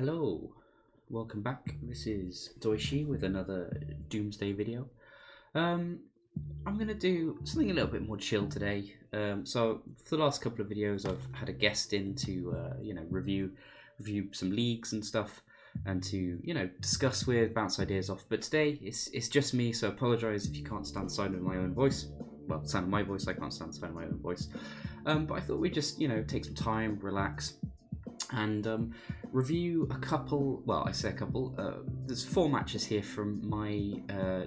Hello, welcome back. This is Doishi with another Doomsday video. I'm going to do something a little bit more chill today. So for the last couple of videos I've had a guest in to review some leagues and stuff, and to discuss with, bounce ideas off. But today it's just me, so I apologise if you can't stand the sound of my own voice. Well, the sound of my voice, I can't stand the sound of my own voice. But I thought we'd just take some time, relax, and review a couple. Well, I say a couple. There's 4 matches here from my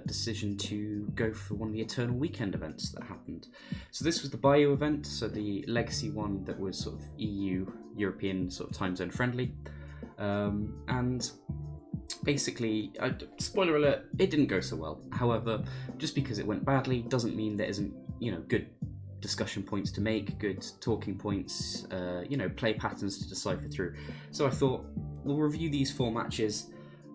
decision to go for one of the Eternal Weekend events that happened. So this was the Bayou event, so the legacy one that was sort of European sort of time zone friendly. And basically, spoiler alert, it didn't go so well. However, just because it went badly doesn't mean there isn't good discussion points to make, good talking points, play patterns to decipher through. So I thought we'll review these 4 matches,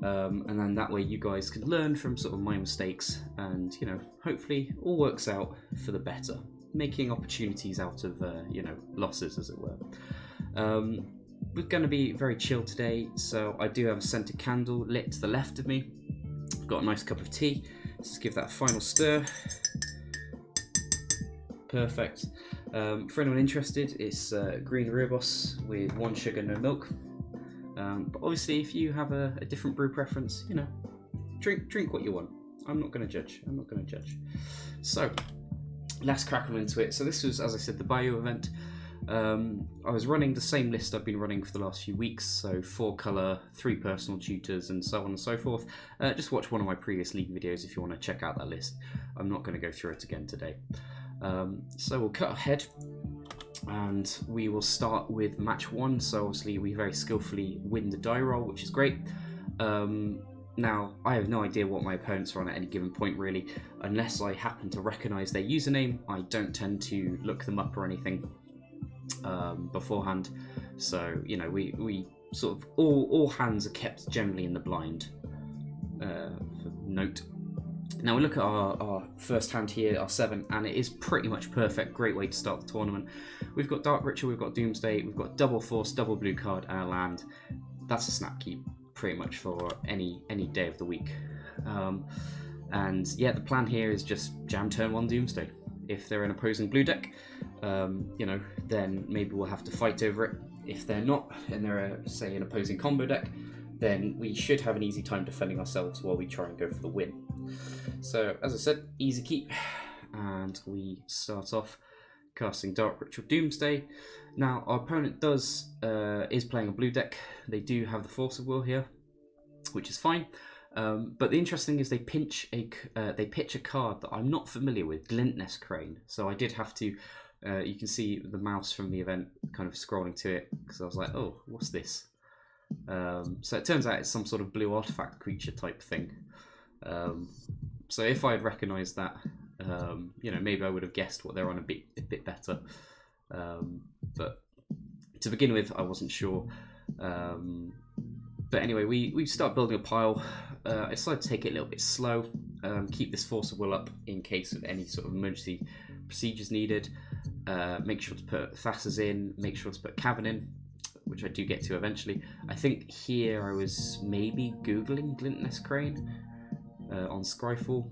and then that way you guys can learn from sort of my mistakes, and hopefully all works out for the better, making opportunities out of losses, as it were. We're going to be very chill today, so I do have a scented candle lit to the left of me. I've got a nice cup of tea. Let's give that a final stir. Perfect. For anyone interested, it's green Rooibos with 1 sugar, no milk. But obviously, if you have a different brew preference, drink what you want. I'm not going to judge. So let's crack on into it. So this was, as I said, the Bayou event. I was running the same list I've been running for the last few weeks, so 4 colour, 3 personal tutors, and so on and so forth. Just watch one of my previous league videos if you want to check out that list. I'm not going to go through it again today. So we'll cut ahead, and we will start with match 1. So obviously we very skillfully win the die roll, which is great. Now, I have no idea what my opponents are on at any given point, really, unless I happen to recognise their username. I don't tend to look them up or anything beforehand. So, we sort of, all hands are kept generally in the blind, for note. Now we look at our first hand here, our 7, and it is pretty much perfect. Great way to start the tournament. We've got Dark Ritual, we've got Doomsday, we've got double force, double blue card, and a land. That's a snap keep pretty much for any day of the week. And yeah, the plan here is just jam turn 1 Doomsday. If they're an opposing blue deck, then maybe we'll have to fight over it. If they're not, and they're say an opposing combo deck, then we should have an easy time defending ourselves while we try and go for the win. So, as I said, easy keep, and we start off casting Dark Ritual Doomsday. Now, our opponent is playing a blue deck. They do have the Force of Will here, which is fine. But the interesting thing is they pitch a card that I'm not familiar with, Glintless Crane. So I did have to. You can see the mouse from the event kind of scrolling to it, because I was like, oh, what's this? So it turns out it's some sort of blue artifact creature type thing. So if I had recognised that, maybe I would have guessed what they're on a bit better. But to begin with, I wasn't sure. But anyway, we start building a pile. I decided to take it a little bit slow, keep this Force of Will up in case of any sort of emergency procedures needed. Make sure to put Thassa's in, make sure to put Cavern in, which I do get to eventually. I think here I was maybe Googling Glintless Crane on Scryfall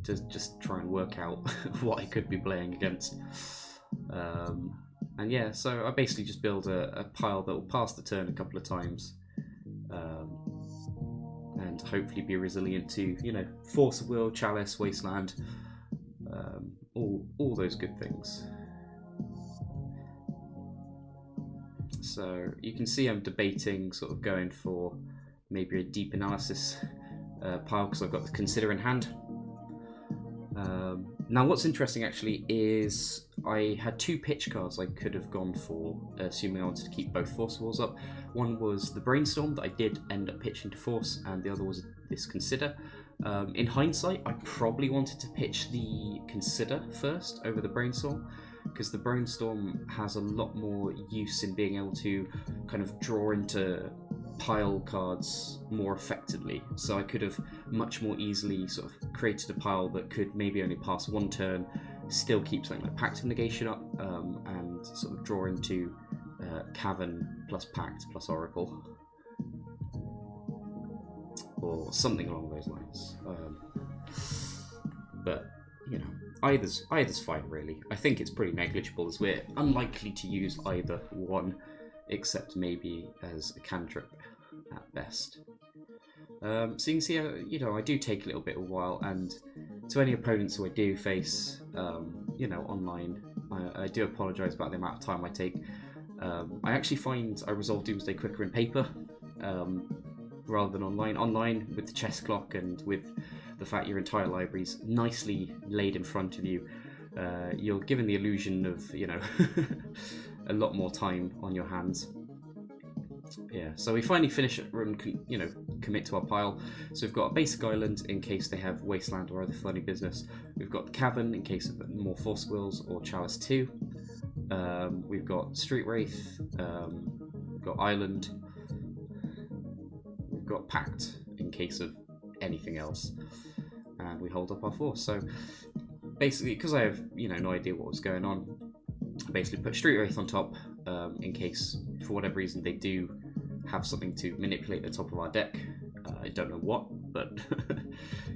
to just try and work out what I could be playing against. And yeah, so I basically just build a pile that will pass the turn a couple of times, and hopefully be resilient to, Force of Will, Chalice, Wasteland, all those good things. So you can see I'm debating sort of going for maybe a deep analysis pile, because I've got the Consider in hand. Now what's interesting actually is I had 2 pitch cards I could have gone for, assuming I wanted to keep both Force Walls up. One was the Brainstorm that I did end up pitching to Force, and the other was this Consider. In hindsight, I probably wanted to pitch the Consider first over the Brainstorm, because the Brainstorm has a lot more use in being able to kind of draw into pile cards more effectively. So I could have much more easily sort of created a pile that could maybe only pass 1 turn, still keep something like Pact of Negation up, and sort of draw into Cavern plus Pact plus Oracle, or something along those lines. But you know, either's fine really. I think it's pretty negligible, as we're unlikely to use either one, except maybe as a cantrip at best. So you can see, you know, I do take a little bit of a while, and to any opponents who I do face, you know, online, I do apologise about the amount of time I take. I actually find I resolve Doomsday quicker in paper, rather than online. Online, with the chess clock and with the fact your entire library's nicely laid in front of you, you're given the illusion of, you know, a lot more time on your hands. Yeah, so we finally finish it and, you know, commit to our pile. So we've got a basic island in case they have wasteland or other funny business. We've got the cavern in case of more force wills or chalice 2. We've got street wraith. We've got island. We've got pact in case of anything else, and we hold up our force. So basically, because I have, you know, no idea what was going on, I basically put street wraith on top in case for whatever reason they do have something to manipulate the top of our deck. I don't know what, but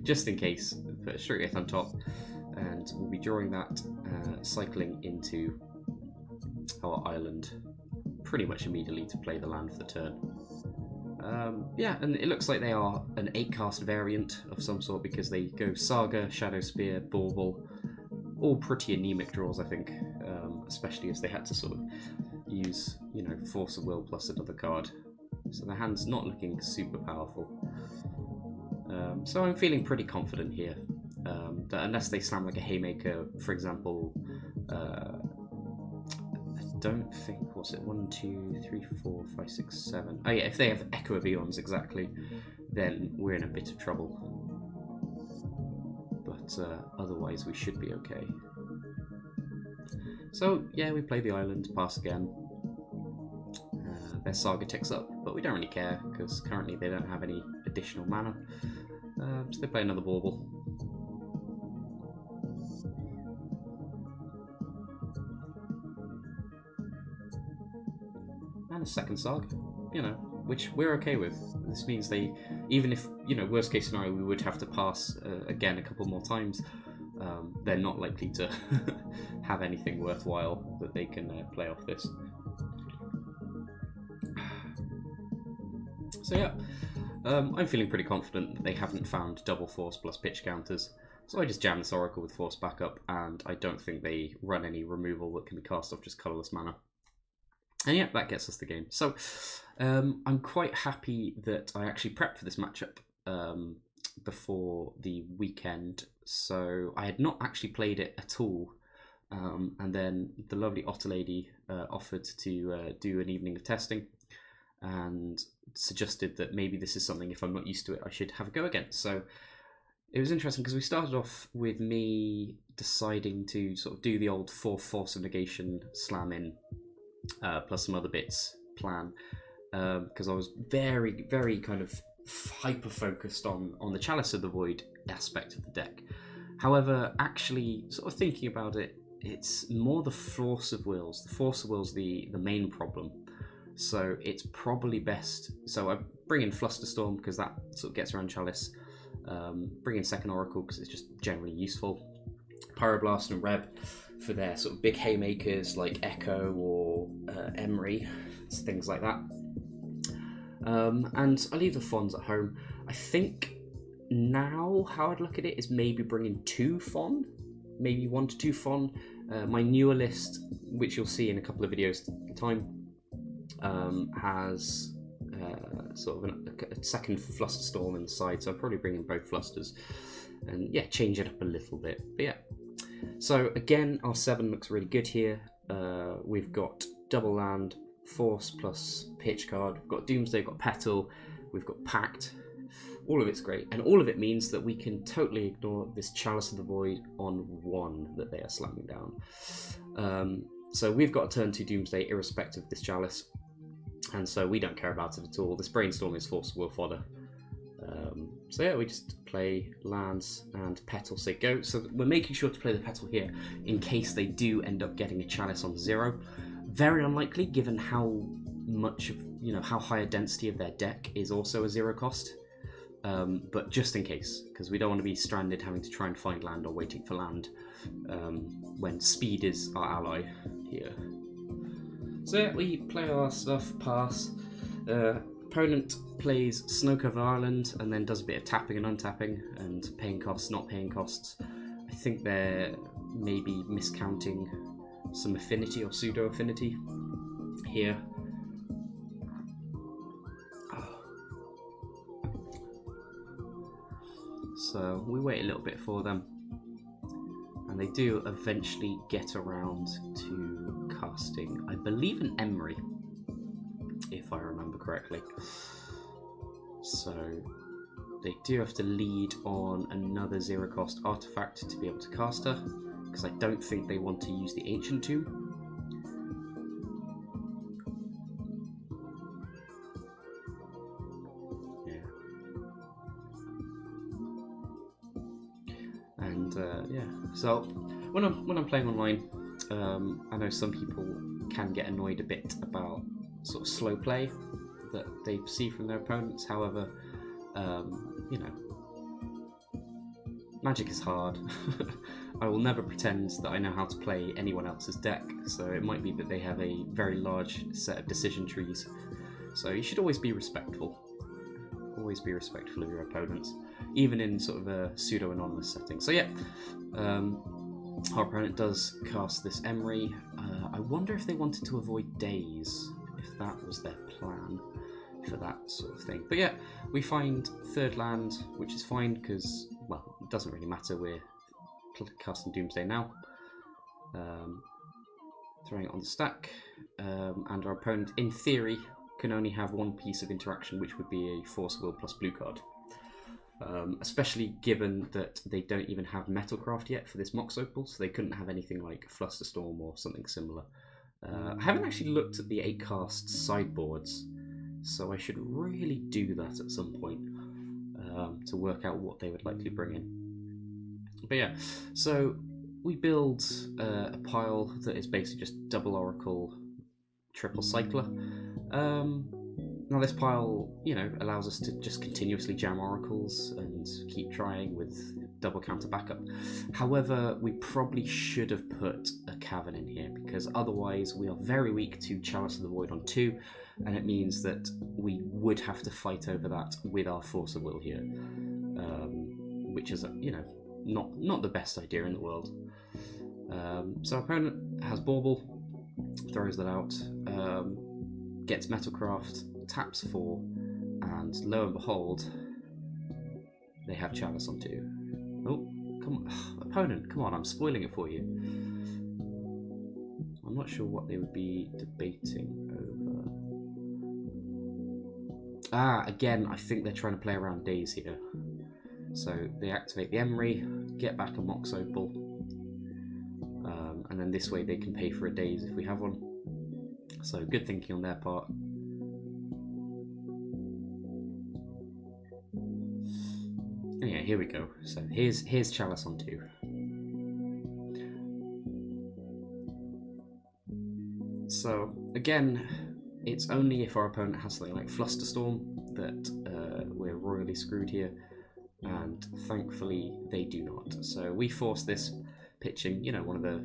just in case, put a street wraith on top, and we'll be drawing that, cycling into our island pretty much immediately to play the land for the turn. Yeah, and it looks like they are an 8-cast variant of some sort, because they go Saga, Shadow Spear, Bauble, all pretty anemic draws, I think, especially as they had to sort of use, you know, Force of Will plus another card. So the hand's not looking super powerful. So I'm feeling pretty confident here, that unless they slam like a Haymaker, for example, I don't think, what's it, 1, 2, 3, 4, 5, 6, 7. Oh yeah, if they have Echo of Eons exactly, then we're in a bit of trouble. But otherwise we should be okay. So yeah, we play the island, pass again. Their Saga ticks up, but we don't really care, because currently they don't have any additional mana. So they play another Bauble. And a second Saga, you know, which we're okay with. This means they, even if, you know, worst case scenario, we would have to pass again a couple more times, they're not likely to have anything worthwhile that they can play off this. So yeah, I'm feeling pretty confident that they haven't found double force plus pitch counters. So I just jam this Oracle with force backup, and I don't think they run any removal that can be cast off just colourless mana. And yeah, that gets us the game. So I'm quite happy that I actually prepped for this matchup before the weekend. So I had not actually played it at all. And then the lovely Otter Lady offered to do an evening of testing, and suggested that maybe this is something, if I'm not used to it, I should have a go again. So it was interesting, because we started off with me deciding to sort of do the old 4 Force of Negation slam in, plus some other bits plan, because I was very, very kind of hyper-focused on the Chalice of the Void aspect of the deck. However, actually, sort of thinking about it, it's more the Force of Wills. The Force of Wills the main problem. So it's probably best. So I bring in Flusterstorm because that sort of gets around Chalice. Bring in second Oracle because it's just generally useful. Pyroblast and Reb for their sort of big haymakers like Echo or Emery, things like that. And I leave the Fons at home. I think now how I'd look at it is maybe bringing 2 Fon, maybe 1 to 2 Fon. My newer list, which you'll see in a couple of videos time, has sort of a second Flusterstorm inside, so I'll probably bring in both Flusters and yeah, change it up a little bit. But yeah, so again, our 7 looks really good here. We've got double land, Force plus pitch card, we've got Doomsday, we've got Petal, we've got Pact. All of it's great, and all of it means that we can totally ignore this Chalice of the Void on 1 that they are slamming down. So we've got a turn 2 Doomsday irrespective of this Chalice, and so we don't care about it at all. This Brainstorm is Force of Will fodder. So yeah, we just play lands and Petal say go. So we're making sure to play the Petal here in case they do end up getting a Chalice on 0. Very unlikely, given how much of, how high a density of their deck is also a 0 cost. But just in case, because we don't want to be stranded having to try and find land or waiting for land when speed is our ally here. So yeah, we play our stuff, pass. Opponent plays Snow-Covered Island and then does a bit of tapping and untapping and paying costs, not paying costs. I think they're maybe miscounting some affinity or pseudo-affinity here. So we wait a little bit for them, and they do eventually get around to casting, I believe, an Emery, if I remember correctly. So they do have to lead on another 0 cost artifact to be able to cast her, because I don't think they want to use the Ancient Tomb. Yeah, so when I'm playing online, I know some people can get annoyed a bit about sort of slow play that they see from their opponents. However, Magic is hard. I will never pretend that I know how to play anyone else's deck, so it might be that they have a very large set of decision trees. So you should always be respectful. Always be respectful of your opponents, even in sort of a pseudo-anonymous setting. So yeah, our opponent does cast this Emery. I wonder if they wanted to avoid days, if that was their plan for that sort of thing. But yeah, we find third land, which is fine because, well, it doesn't really matter. We're casting Doomsday now. Throwing it on the stack, and our opponent, in theory, can only have one piece of interaction, which would be a Force Will plus blue card. Especially given that they don't even have Metalcraft yet for this Mox Opal, so they couldn't have anything like Flusterstorm or something similar. I haven't actually looked at the 8-cast sideboards, so I should really do that at some point to work out what they would likely bring in. But yeah, so we build a pile that is basically just double Oracle, triple Cycler. Now this pile, allows us to just continuously jam oracles and keep trying with double counter backup. However, we probably should have put a Cavern in here, because otherwise we are very weak to Chalice of the Void on 2, and it means that we would have to fight over that with our Force of Will here, which is, not the best idea in the world. So our opponent has Bauble, throws that out, gets Metalcraft, taps 4, and lo and behold, they have Chalice on 2. Oh, come on, opponent, come on, I'm spoiling it for you. I'm not sure what they would be debating over. Again, I think they're trying to play around days here. So they activate the Emery, get back a Mox Opal, and then this way they can pay for a daze if we have one. So good thinking on their part. Oh yeah, here we go. So here's Chalice on 2. So again, it's only if our opponent has something like Flusterstorm that we're royally screwed here, and thankfully they do not. So we force this, pitching, one of the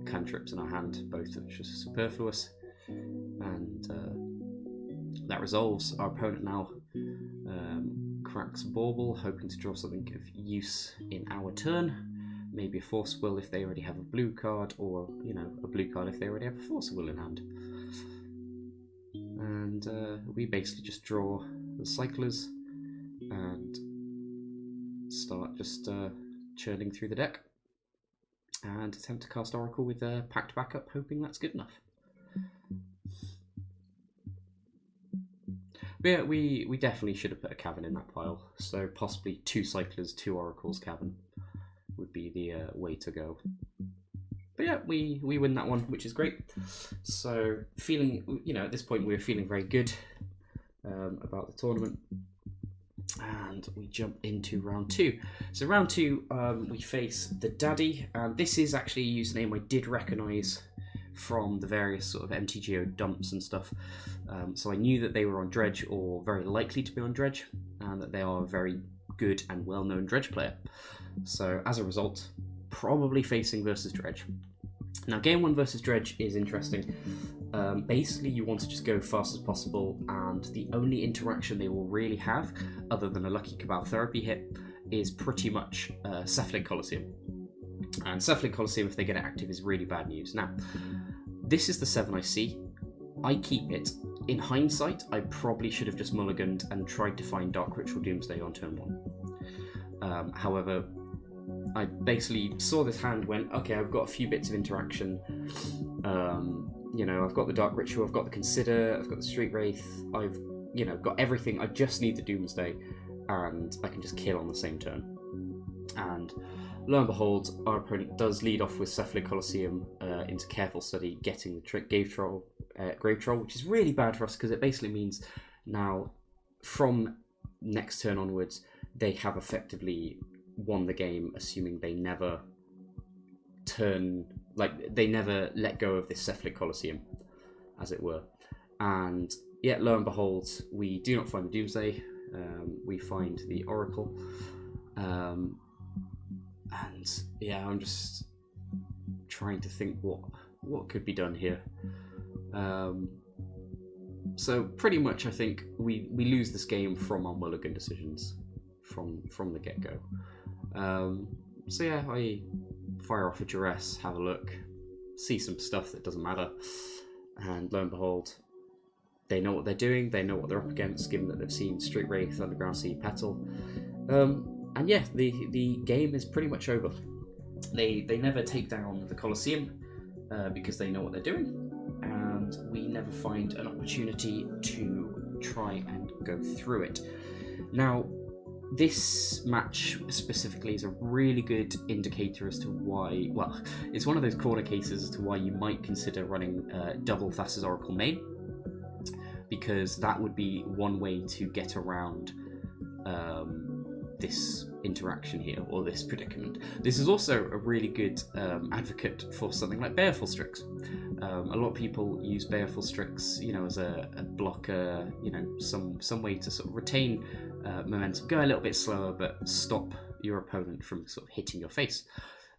cantrips in our hand, both of which are superfluous, and that resolves. Our opponent now cracks Bauble, hoping to draw something of use in our turn. Maybe a Force Will if they already have a blue card, or a blue card if they already have a Force Will in hand. And we basically just draw the Cyclers and start just churning through the deck and attempt to cast Oracle with a Pact backup, hoping that's good enough. But yeah, we definitely should have put a Cavern in that pile, so possibly 2 Cyclers, 2 Oracles, Cavern would be the way to go. But yeah, we win that one, which is great. So feeling, at this point we're feeling very good about the tournament. And we jump into round 2. So round 2, we face the Daddy, and this is actually a username I did recognise from the various sort of MTGO dumps and stuff. So I knew that they were on Dredge, or very likely to be on Dredge, and that they are a very good and well-known Dredge player. So as a result, probably facing versus Dredge. Now, game 1 versus Dredge is interesting. Basically, you want to just go fast as possible, and the only interaction they will really have, other than a lucky Cabal Therapy hit, is pretty much Cephalid Colosseum. And Cephalid Colosseum, if they get it active, is really bad news. Now, this is the 7 I see. I keep it. In hindsight, I probably should have just mulliganed and tried to find Dark Ritual Doomsday on turn 1. However, I basically saw this hand, went, okay, I've got a few bits of interaction. You know, I've got the Dark Ritual, I've got the Consider, I've got the Street Wraith, I've, you know, got everything. I just need the Doomsday, and I can just kill on the same turn. And lo and behold, our opponent does lead off with Cephalid Colosseum into Careful Study, getting the trick Grave Troll, which is really bad for us because it basically means now from next turn onwards, they have effectively won the game, assuming they never they never let go of this Cephalid Colosseum, as it were. And yet, lo and behold, we do not find the Doomsday. We find the Oracle. And yeah, I'm just trying to think what could be done here. So pretty much, I think we lose this game from our mulligan decisions from the get-go. So yeah, I fire off a Duress, have a look, see some stuff that doesn't matter, and lo and behold, they know what they're doing, they know what they're up against, given that they've seen Street Wraith, Underground Sea, Petal. And yeah, the game is pretty much over. They never take down the Colosseum because they know what they're doing, and we never find an opportunity to try and go through it. Now, this match specifically is a really good indicator as to why, well, it's one of those corner cases as to why you might consider running double Thassa's Oracle main, because that would be one way to get around this interaction here, or this predicament. This is also a really good advocate for something like Baleful Strix. A lot of people use Baleful Strix, you know, as a blocker, you know, some way to sort of retain momentum, go a little bit slower, but stop your opponent from sort of hitting your face.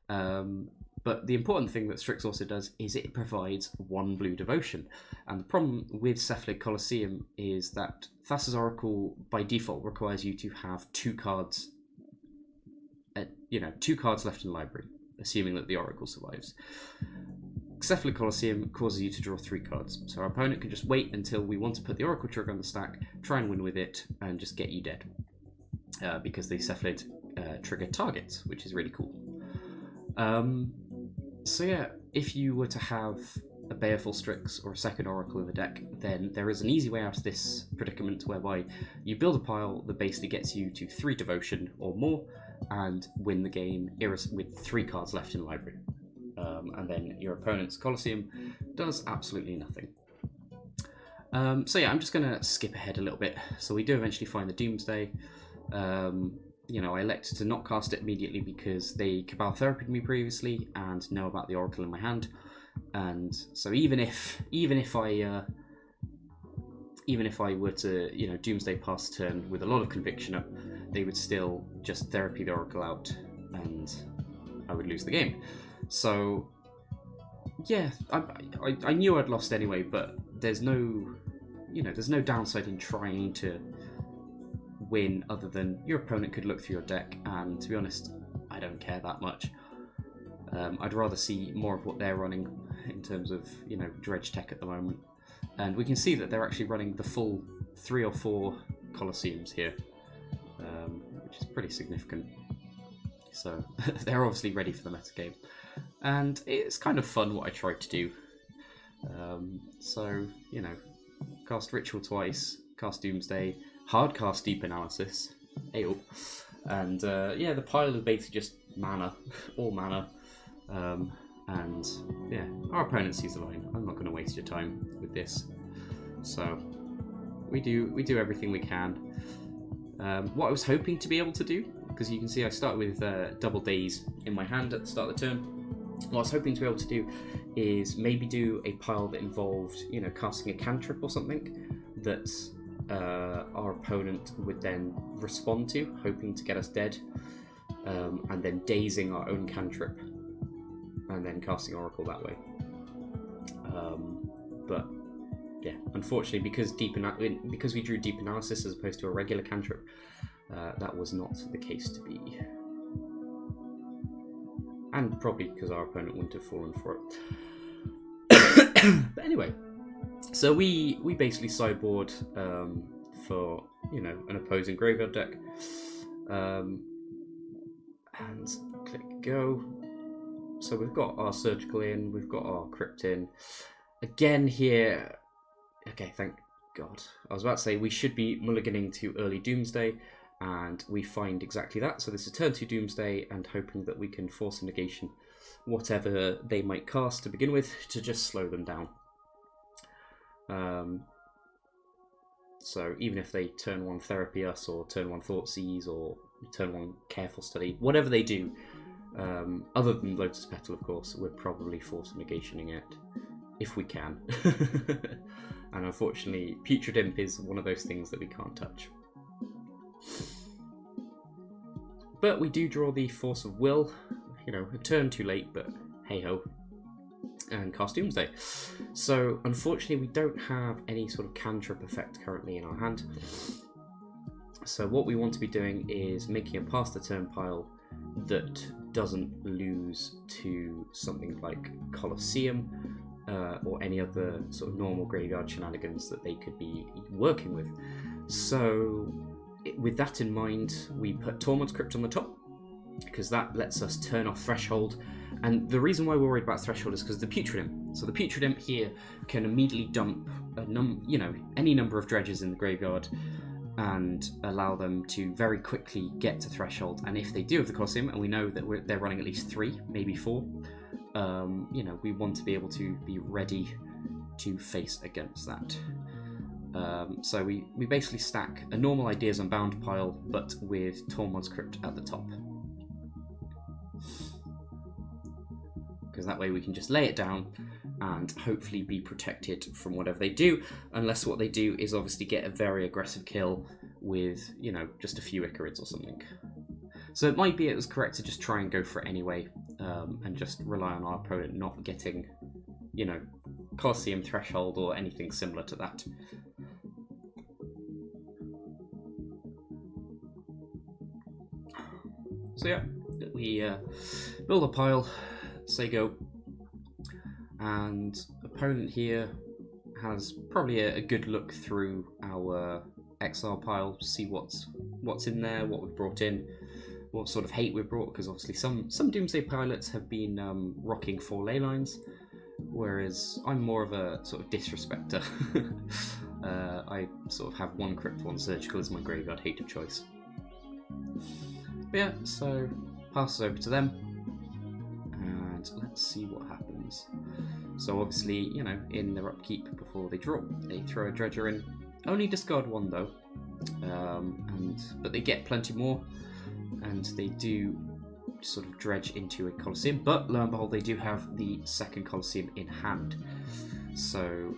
But the important thing that Strix also does is it provides 1 blue devotion. And the problem with Cephalid Colosseum is that Thassa's Oracle by default requires you to have 2 cards, 2 cards left in the library, assuming that the Oracle survives. Cephalid Colosseum causes you to draw 3 cards. So our opponent can just wait until we want to put the Oracle trigger on the stack, try and win with it, and just get you dead. Because the Cephalid trigger targets, which is really cool. So yeah, if you were to have a Baleful Strix or a second Oracle in the deck, then there is an easy way out of this predicament whereby you build a pile that basically gets you to 3 devotion or more and win the game with 3 cards left in the library. And then your opponent's Colosseum does absolutely nothing. So yeah, I'm just going to skip ahead a little bit. So we do eventually find the Doomsday. You know, I elected to not cast it immediately because they Cabal Therapied me previously and know about the Oracle in my hand. And so even if I were to, you know, Doomsday pass turn with a lot of conviction up, they would still just therapy the Oracle out and I would lose the game. So yeah, I knew I'd lost anyway, but there's no downside in trying to win other than your opponent could look through your deck, and to be honest, I don't care that much. I'd rather see more of what they're running in terms of, you know, Dredge tech at the moment. And we can see that they're actually running the full 3 or 4 Colosseums here, which is pretty significant. So they're obviously ready for the metagame. And it's kind of fun what I tried to do. So, you know, cast Ritual twice, cast Doomsday, hard cast Deep Analysis, Ayo. And yeah, the pile is basically just mana, all mana. And yeah, our opponent sees the line. I'm not going to waste your time with this. So we do everything we can. What I was hoping to be able to do, because you can see I started with double Daze in my hand at the start of the turn. what I was hoping to be able to do is maybe do a pile that involved, you know, casting a cantrip or something that our opponent would then respond to, hoping to get us dead, and then dazing our own cantrip, and then casting Oracle that way. But yeah, unfortunately, because we drew Deep Analysis as opposed to a regular cantrip, that was not the case to be. And probably because our opponent wouldn't have fallen for it. But anyway, so we basically sideboard for, you know, an opposing graveyard deck, and click go. So we've got our Surgical in, we've got our Crypt in. Again here, okay, thank God. I was about to say we should be mulliganing to early Doomsday, and we find exactly that. So this is turn 2 Doomsday, and hoping that we can force a negation whatever they might cast to begin with to just slow them down. So even if they turn 1 Therapy us, or turn 1 Thoughtseize, or turn 1 Careful Study, whatever they do, other than Lotus Petal, of course, we're probably force negationing it if we can. And unfortunately, Putrid Imp is one of those things that we can't touch. But we do draw the Force of Will, you know, a turn too late, but hey ho, and cast Doomsday. So unfortunately, we don't have any sort of cantrip effect currently in our hand. So what we want to be doing is making a pass the turn pile that doesn't lose to something like Colosseum, or any other sort of normal graveyard shenanigans that they could be working with. So with that in mind, we put Tormod's Crypt on the top, because that lets us turn off Threshold. And the reason why we're worried about Threshold is because the Putrid Imp. So the Putrid Imp here can immediately dump any number of dredges in the graveyard and allow them to very quickly get to Threshold. And if they do have the Colosseum, and we know that they're running at least 3, maybe 4, we want to be able to be ready to face against that. So we basically stack a normal Ideas Unbound pile, but with Tormod's Crypt at the top. Because that way we can just lay it down and hopefully be protected from whatever they do, unless what they do is obviously get a very aggressive kill with, you know, just a few Icarids or something. So it might be it was correct to just try and go for it anyway, and just rely on our opponent not getting, you know, Colosseum Threshold or anything similar to that. So yeah, we build a pile, say go, and opponent here has probably a good look through our exile pile, see what's in there, what we've brought in, what sort of hate we've brought, because obviously some Doomsday pilots have been rocking 4 ley lines, whereas I'm more of a sort of disrespecter. I sort of have 1 Crypt, 1 Surgical as my graveyard hate of choice. But yeah, so pass over to them, and let's see what happens. So obviously, you know, in their upkeep before they draw, they throw a Dredger in. Only discard 1 though, but they get plenty more, and they do sort of dredge into a Colosseum. But lo and behold, they do have the second Colosseum in hand, so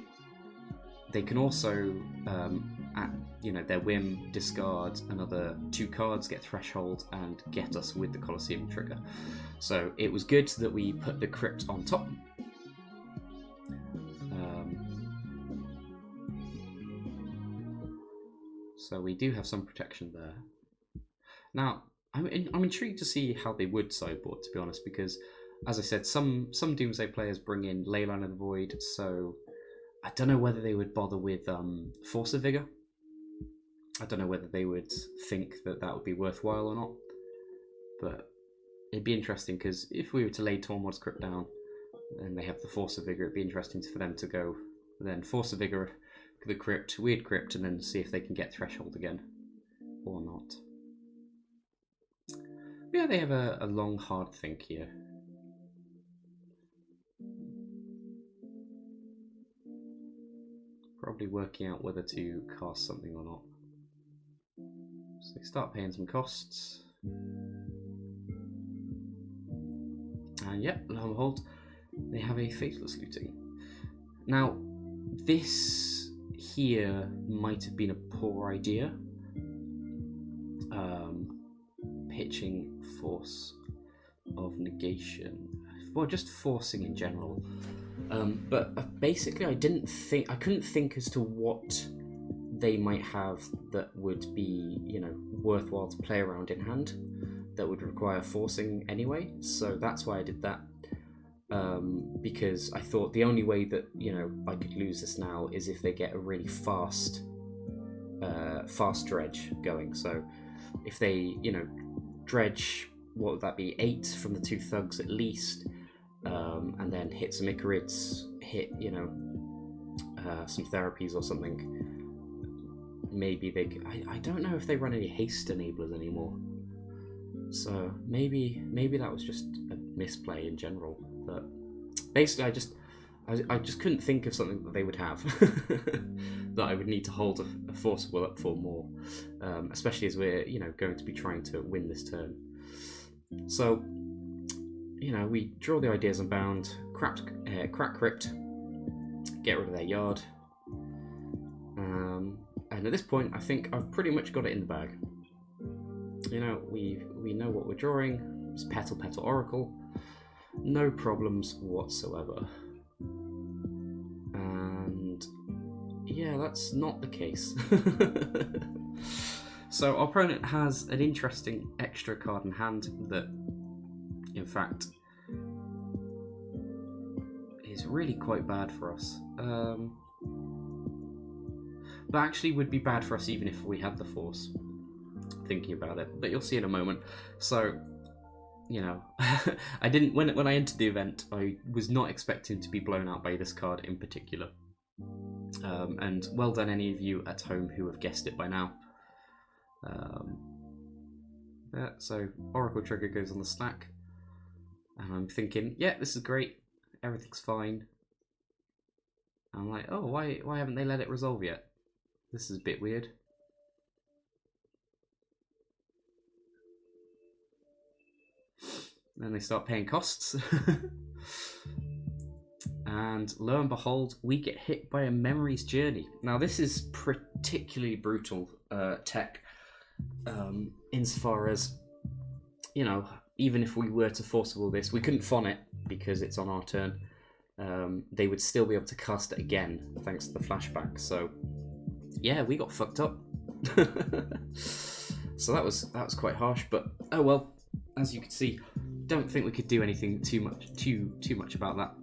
they can also, at their whim, discard another 2 cards, get Threshold, and get us with the Colosseum trigger. So it was good that we put the Crypt on top. So we do have some protection there. Now, I'm intrigued to see how they would sideboard, to be honest, because, as I said, some Doomsday players bring in Leyline of the Void, so I don't know whether they would bother with Force of Vigor. I don't know whether they would think that would be worthwhile or not, but it'd be interesting, because if we were to lay Tormod's Crypt down and they have the Force of Vigor, it'd be interesting for them to go then Force of Vigor, the Crypt, Weird Crypt, and then see if they can get Threshold again or not. Yeah, they have a long, hard think here. Probably working out whether to cast something or not. So they start paying some costs. And yep, lo and behold, they have a Faithless Looting. Now, this here might have been a poor idea. Pitching Force of Negation. Well, just forcing in general. But basically, I couldn't think as to what they might have that would be, worthwhile to play around in hand, that would require forcing anyway. So that's why I did that. Because I thought the only way that I could lose this now is if they get a really fast dredge going. So if they dredge, what would that be, 8 from the 2 thugs at least, and then hit some Icarids, hit some therapies or something. Maybe they. I don't know if they run any haste enablers anymore. So maybe that was just a misplay in general. But basically, I just couldn't think of something that they would have that I would need to hold a forcible up for more, especially as we're going to be trying to win this turn. So we draw the Ideas Unbound, crack Crypt, get rid of their yard, and at this point I think I've pretty much got it in the bag. We know what we're drawing. It's Petal Oracle, no problems whatsoever. And yeah, that's not the case. So our opponent has an interesting extra card in hand that, in fact, is really quite bad for us. But actually would be bad for us even if we had the Force. Thinking about it, but you'll see in a moment. So, I didn't when I entered the event, I was not expecting to be blown out by this card in particular. And well done any of you at home who have guessed it by now. So Oracle Trigger goes on the stack, and I'm thinking, yeah, this is great, everything's fine. I'm like, oh, why haven't they let it resolve yet? This is a bit weird. Then they start paying costs. And lo and behold, we get hit by a Memory's Journey. Now this is particularly brutal tech, insofar as, even if we were to forcible this, we couldn't fon it because it's on our turn. They would still be able to cast it again thanks to the flashback. So yeah, we got fucked up. So that was quite harsh, but oh well. As you can see, don't think we could do anything too much about that.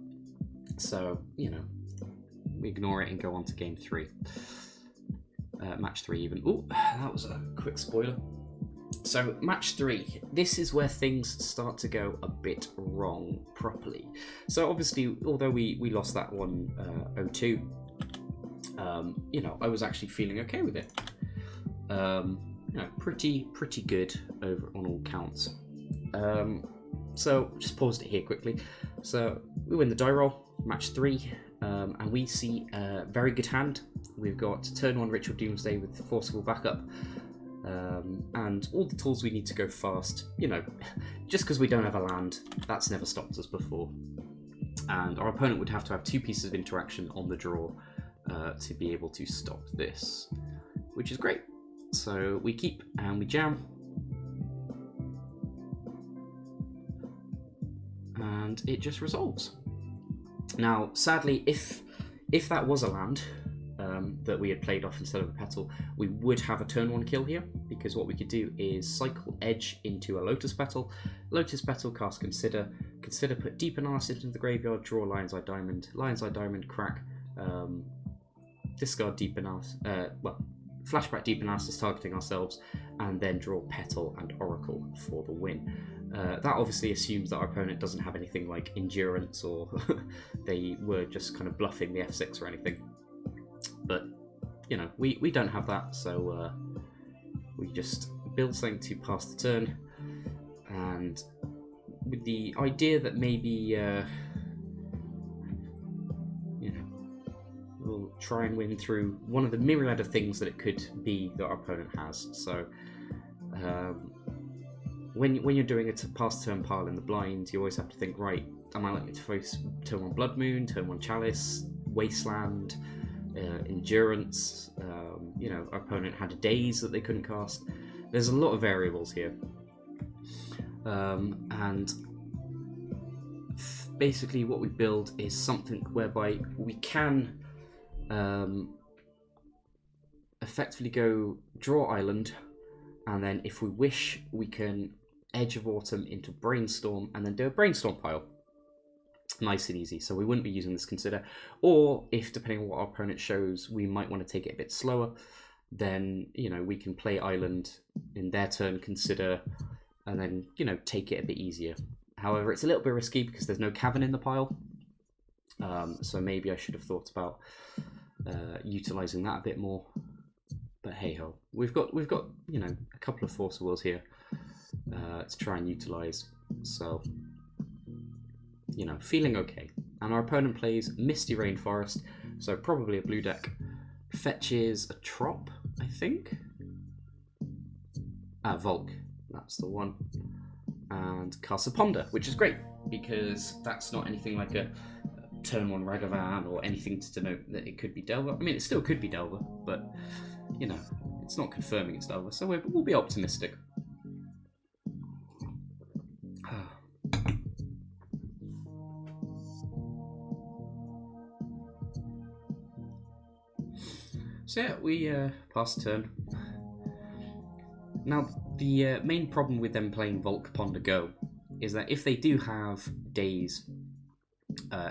So we ignore it and go on to game 3, match 3 even. Oh, that was a quick spoiler. So match 3, this is where things start to go a bit wrong properly. So obviously, although we lost that one 0-2, I was actually feeling okay with it. Pretty good over on all counts. So just paused it here quickly. So we win the die roll, match 3, and we see a very good hand. We've got turn 1 Ritual Doomsday with forcible backup, and all the tools we need to go fast. Just because we don't have a land, that's never stopped us before. And our opponent would have to have 2 pieces of interaction on the draw to be able to stop this, which is great. So we keep and we jam. And it just resolves. Now, sadly, if that was a land that we had played off instead of a petal, we would have a turn 1 kill here, because what we could do is cycle Edge into a Lotus Petal. Lotus Petal, cast Consider, put Deep Analysis into the graveyard, draw Lion's Eye Diamond, crack, discard Deep Analysis, flashback Deep Analysis targeting ourselves, and then draw Petal and Oracle for the win. That obviously assumes that our opponent doesn't have anything like Endurance, or they were just kind of bluffing the F6 or anything. But, we don't have that, so we just build something to pass the turn, and with the idea that maybe, we'll try and win through one of the myriad of things that it could be that our opponent has. So, when you're doing a pass turn pile in the blind, you always have to think, right, am I likely to face turn 1 Blood Moon, turn 1 Chalice, Wasteland, Endurance? You know, our opponent had a Daze that they couldn't cast. There's a lot of variables here, and basically what we build is something whereby we can effectively go draw island, and then if we wish we can Edge of Autumn into Brainstorm and then do a Brainstorm pile. Nice and easy. So we wouldn't be using this consider, or if depending on what our opponent shows we might want to take it a bit slower, then you know we can play island in their turn, consider, and then you know take it a bit easier. However, it's a little bit risky because there's no cavern in the pile, so maybe I should have thought about utilizing that a bit more. But hey ho, we've got you know a couple of Force of Wills here to try and utilize. So you know, feeling okay. And our opponent plays Misty Rainforest, so probably a blue deck. Fetches a Trop, I think. Volk, that's the one. And casts a Ponder, which is great because that's not anything like a turn 1 Ragavan or anything to denote that it could be Delver. I mean, it still could be Delver, but you know, it's not confirming it's Delver, so we'll be optimistic. So yeah, we pass the turn. Now, the main problem with them playing Volk Ponder Go is that if they do have Daze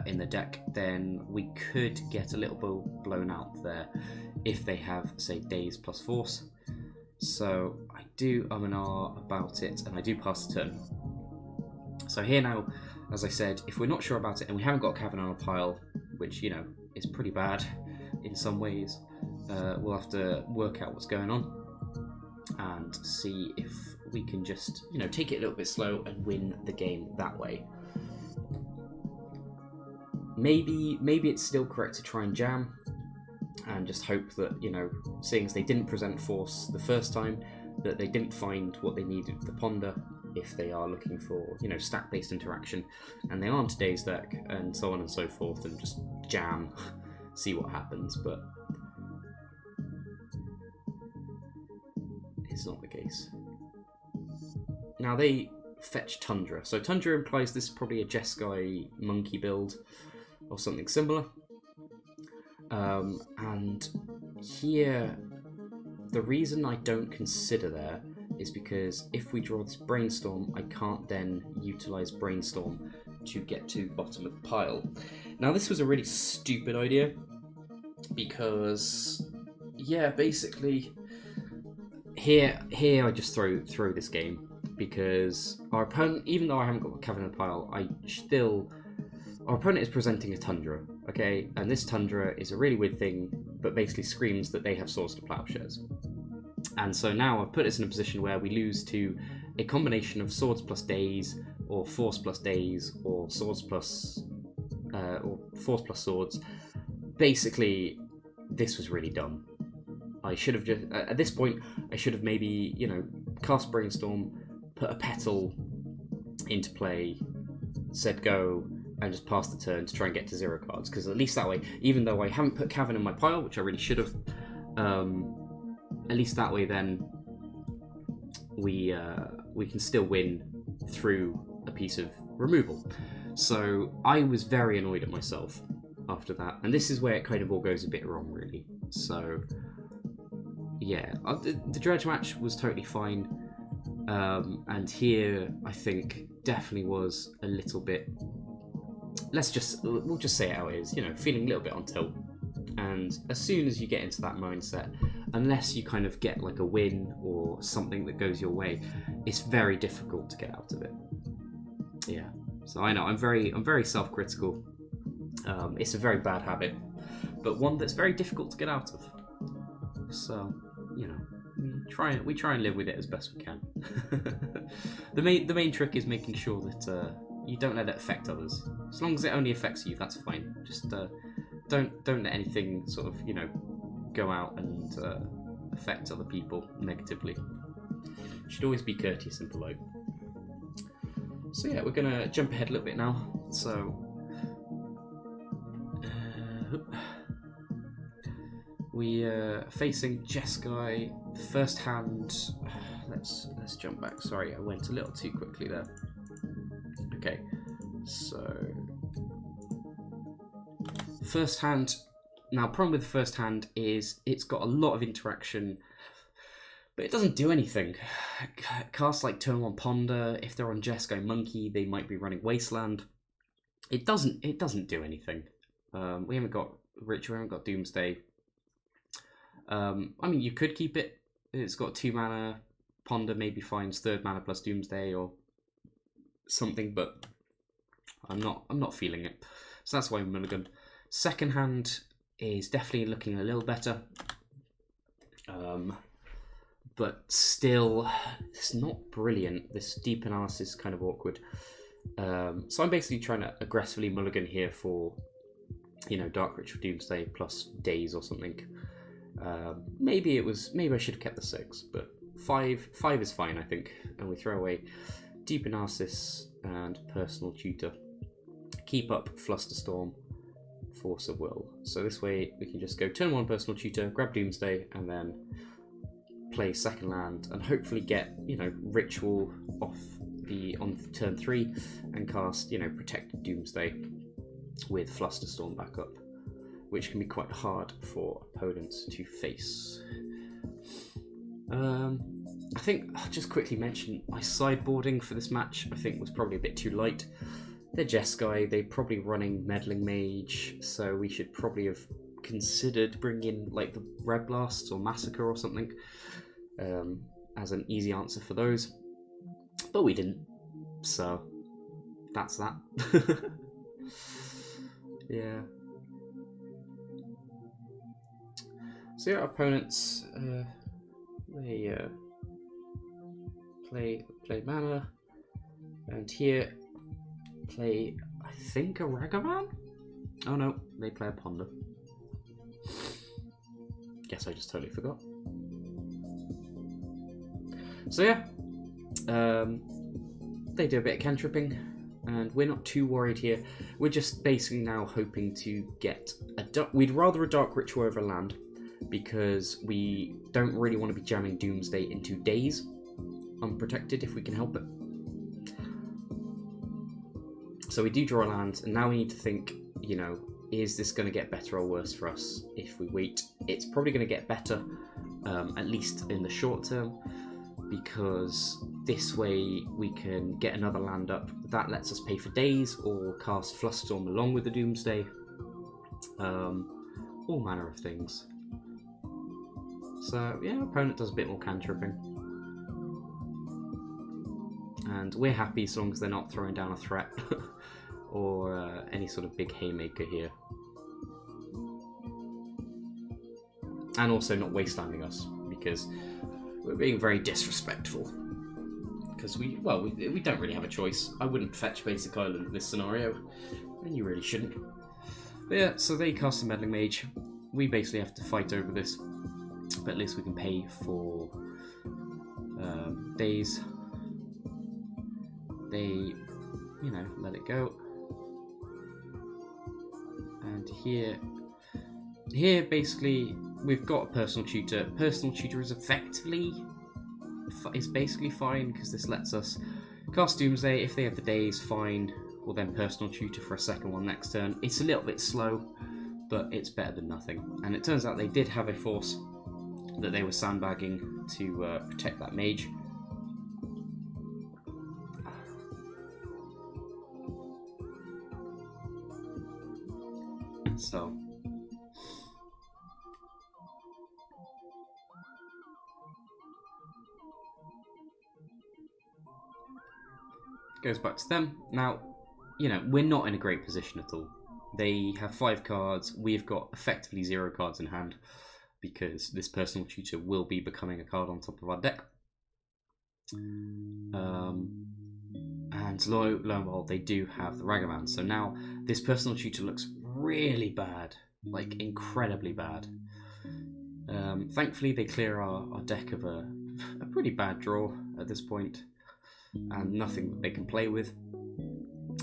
in the deck, then we could get a little blown out there if they have, say, Daze plus Force. So I do and ah about it, and I do pass the turn. So here now, as I said, if we're not sure about it and we haven't got a cavern on a pile, which, you know, is pretty bad in some ways, we'll have to work out what's going on and see if we can just, you know, take it a little bit slow and win the game that way. Maybe it's still correct to try and jam and just hope that, you know, seeing as they didn't present Force the first time, that they didn't find what they needed with the Ponder if they are looking for, you know, stack-based interaction, and they aren't today's deck, and so on and so forth, and just jam, see what happens. But it's not the case. Now they fetch Tundra. So Tundra implies this is probably a Jeskai monkey build or something similar. And here, the reason I don't consider there is because if we draw this Brainstorm, I can't then utilize Brainstorm to get to bottom of the pile. Now this was a really stupid idea because, yeah, basically here I just throw this game because our opponent, even though I haven't got a cavern in the pile, our opponent is presenting a Tundra, okay? And this Tundra is a really weird thing, but basically screams that they have Swords to Plowshares. And so now I've put us in a position where we lose to a combination of Swords plus Daze, or Force plus Daze, or Swords plus, or Force plus Swords. Basically, this was really dumb. I should have just, at this point, I should have maybe, you know, cast Brainstorm, put a Petal into play, said go, and just pass the turn to try and get to 0 cards. Because at least that way, even though I haven't put Cavern in my pile, which I really should have, at least that way then we can still win through a piece of removal. So I was very annoyed at myself after that, and this is where it kind of all goes a bit wrong, really. So yeah, the Dredge match was totally fine, and here I think definitely was a little bit, we'll just say it how it is, you know, feeling a little bit on tilt. And as soon as you get into that mindset, unless you kind of get like a win or something that goes your way, it's very difficult to get out of it. Yeah, so I know I'm very self-critical. It's a very bad habit, but one that's very difficult to get out of. So, you know, we try and live with it as best we can. The main trick is making sure that you don't let it affect others. As long as it only affects you, that's fine. Just don't let anything sort of, you know, go out and affect other people negatively. You should always be courteous and polite. So yeah, we're gonna jump ahead a little bit now. So we facing Jeskai first hand. Let's jump back. Sorry, I went a little too quickly there. Okay, so first hand. Now, problem with first hand is it's got a lot of interaction, but it doesn't do anything. Casts like turn 1 Ponder. If they're on Jeskai Monkey, they might be running Wasteland. It doesn't do anything. We haven't got Rich. We haven't got Doomsday. I mean, you could keep it. It's got 2 mana. Ponder maybe finds 3rd mana plus Doomsday or something, but I'm not feeling it. So that's why I'm mulligan. Second hand is definitely looking a little better, but still, it's not brilliant. This deep analysis is kind of awkward. So I'm basically trying to aggressively mulligan here for, you know, Dark Ritual Doomsday plus Days or something. Maybe I should have kept the 6, but 5 is fine, I think. And we throw away Deep Analysis and Personal Tutor. Keep up Flusterstorm, Force of Will. So this way we can just go turn 1 Personal Tutor, grab Doomsday, and then play second land and hopefully get, you know, Ritual off on turn 3 and cast, you know, Protected Doomsday with Flusterstorm back up, which can be quite hard for opponents to face. I think I'll just quickly mention my sideboarding for this match. I think was probably a bit too light. They're Jeskai, they're probably running Meddling Mage, so we should probably have considered bringing in like the Red Blasts or Massacre or something as an easy answer for those, but we didn't, so that's that. Yeah. So yeah, our opponents they play mana, and here play, I think, a Ragavan? Oh no, they play a Ponder. Guess I just totally forgot. So yeah, they do a bit of cantripping, and we're not too worried here. We're just basically now hoping to get we'd rather a Dark Ritual over land, because we don't really want to be jamming Doomsday into Days unprotected if we can help it. So we do draw lands, and now we need to think, you know, is this going to get better or worse for us if we wait? It's probably going to get better, at least in the short term, because this way we can get another land up. That lets us pay for Days or cast Flusterstorm along with the Doomsday. All manner of things. So yeah, opponent does a bit more cantripping. And we're happy so long as they're not throwing down a threat or any sort of big haymaker here. And also not wastelanding us, because we're being very disrespectful. Because we don't really have a choice. I wouldn't fetch Basic Island in this scenario, and you really shouldn't. But yeah, so they cast a Meddling Mage. We basically have to fight over this, but at least we can pay for Days. They, you know, let it go. And here basically we've got a Personal Tutor. Personal Tutor is basically fine, because this lets us cast Doomsday. If they have the Days, fine. We'll then Personal Tutor for a second one next turn. It's a little bit slow, but it's better than nothing. And it turns out they did have a force that they were sandbagging to protect that mage. So goes back to them. Now, you know, we're not in a great position at all. They have 5 cards. We've got effectively 0 cards in hand, because this Personal Tutor will be becoming a card on top of our deck. And lo and behold, they do have the Ragavan. So now this Personal Tutor looks really bad, like incredibly bad. Thankfully, they clear our deck of a pretty bad draw at this point. and nothing that they can play with.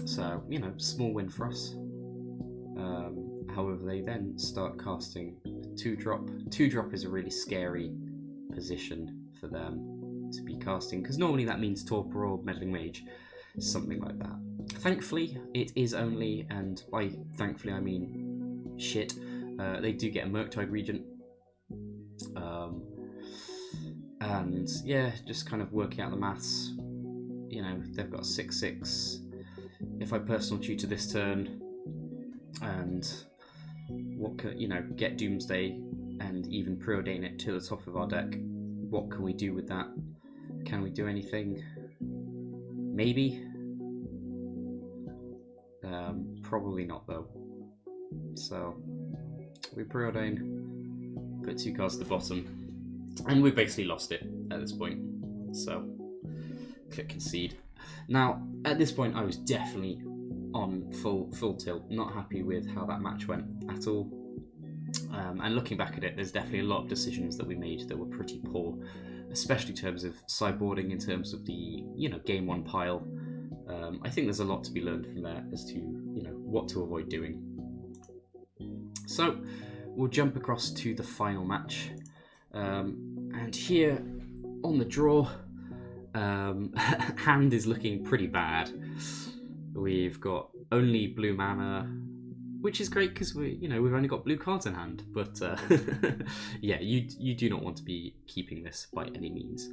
So, you know, small win for us. However, they then start casting 2-drop. 2-drop is a really scary position for them to be casting, because normally that means Torpor or Meddling Mage, something like that. Thankfully, it is only, and by thankfully I mean shit, they do get a Murktide Regent. And yeah, just kind of working out the maths. You know, they've got 6/6. If I personal tutor this turn, and get Doomsday and even preordain it to the top of our deck, what can we do with that? Can we do anything? Maybe. Probably not though. So we preordain, put 2 cards at the bottom, and we've basically lost it at this point. So click concede. Now at this point I was definitely on full tilt, not happy with how that match went at all. And looking back at it, there's definitely a lot of decisions that we made that were pretty poor, especially in terms of sideboarding, in terms of the game 1 pile. I think there's a lot to be learned from there as to what to avoid doing. So we'll jump across to the final match, and here on the draw, hand is looking pretty bad. We've got only blue mana, which is great because we've only got blue cards in hand. But yeah, you do not want to be keeping this by any means.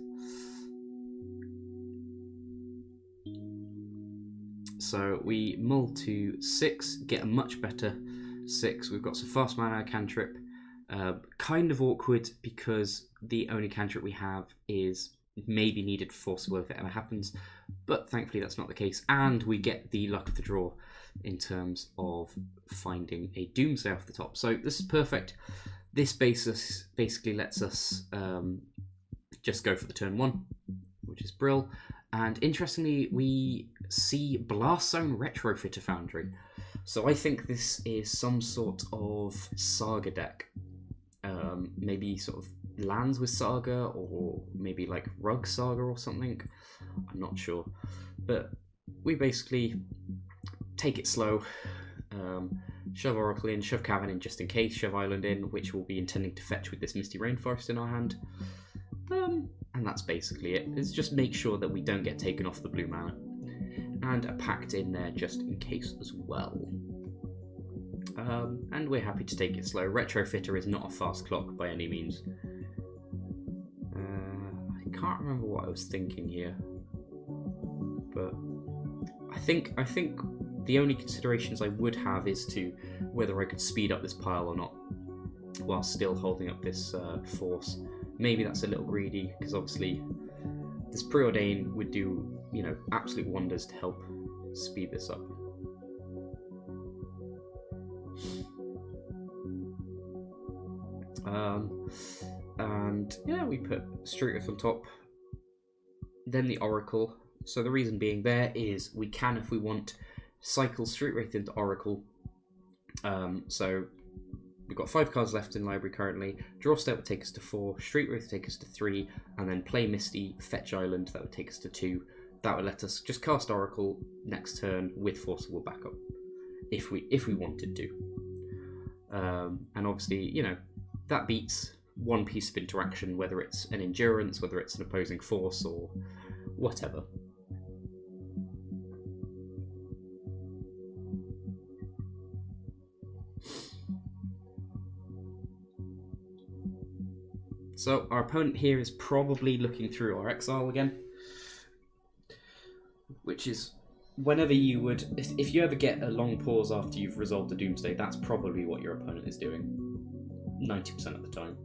So we mull to 6, get a much better 6. We've got some fast mana cantrip. Kind of awkward because the only cantrip we have is maybe needed for Force Will if it ever happens, but thankfully that's not the case, and we get the luck of the draw in terms of finding a Doomsday off the top. So this is perfect. This basically lets us just go for the turn 1, which is brill. And interestingly, we see Blast Zone Retrofitter Foundry. So I think this is some sort of Saga deck. Maybe sort of lands with Saga, or maybe like Rug Saga or something. I'm not sure. But we basically take it slow. Shove Oracle in, shove Cavern in just in case, shove Island in, which we'll be intending to fetch with this Misty Rainforest in our hand. And that's basically it. It's just make sure that we don't get taken off the blue mana. And a Pact in there just in case as well. And we're happy to take it slow. Retrofitter is not a fast clock by any means. I can't remember what I was thinking here. But I think the only considerations I would have is to whether I could speed up this pile or not while still holding up this force. Maybe that's a little greedy, because obviously this preordain would do, absolute wonders to help speed this up. And yeah, we put Street Wraith on top, then the Oracle. So the reason being there is we can, if we want, cycle Street Wraith into Oracle. So we've got 5 cards left in library currently. Draw Step would take us to 4, Street Wraith would take us to 3, and then play Misty, fetch Island, that would take us to 2. That would let us just cast Oracle next turn with Forcible backup, if we wanted to. And obviously, that beats one piece of interaction, whether it's an Endurance, whether it's an opposing force, or whatever. So our opponent here is probably looking through our exile again, which is whenever you would, if you ever get a long pause after you've resolved a Doomsday, that's probably what your opponent is doing 90% of the time.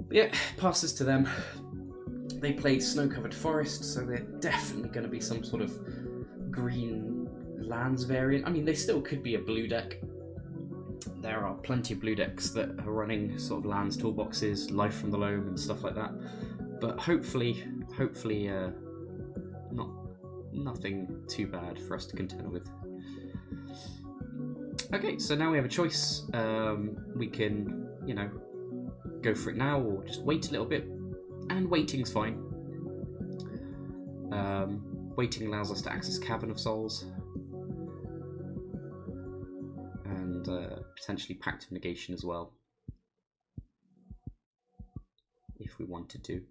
But yeah, passes to them. They play Snow-Covered Forest, so they're definitely going to be some sort of green lands variant. I mean, they still could be a blue deck. There are plenty of blue decks that are running sort of lands toolboxes, Life from the Loam and stuff like that. But hopefully, nothing too bad for us to contend with. Okay, so now we have a choice. We can, go for it now, or just wait a little bit. And waiting's fine. Waiting allows us to access Cavern of Souls. And potentially Pact of Negation as well. If we wanted to.